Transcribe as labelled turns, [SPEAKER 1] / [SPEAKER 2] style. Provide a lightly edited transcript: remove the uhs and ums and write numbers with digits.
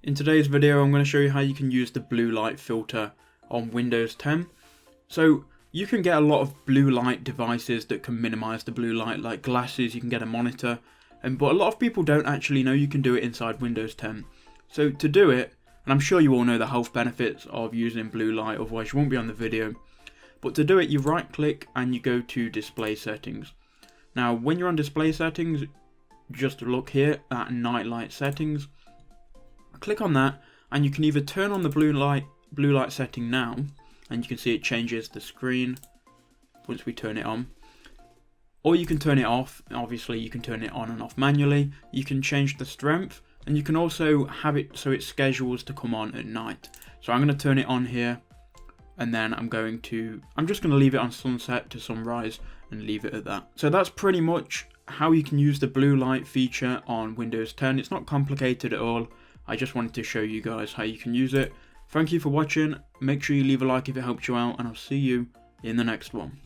[SPEAKER 1] In today's video I'm going to show you how you can use the blue light filter on Windows 10. So you can get a lot of blue light devices that can minimize the blue light, like glasses, you can get a monitor, but a lot of people don't actually know you can do it inside Windows 10. So to do it, and I'm sure you all know the health benefits of using blue light, otherwise you won't be on the video, but to do it you right click and you go to display settings. Now when you're on display settings, just look here at night light settings, click on that and you can either turn on the blue light setting now, and you can see it changes the screen once we turn it on, or you can turn it off. Obviously you can turn it on and off manually. You can change the strength, and you can also have it so it schedules to come on at night. So I'm going to turn it on here, and then I'm just going to leave it on sunset to sunrise and leave it at that. So that's pretty much how you can use the blue light feature on Windows 10. It's not complicated at all. I just wanted to show you guys how you can use it. Thank you for watching. Make sure you leave a like if it helped you out, and I'll see you in the next one.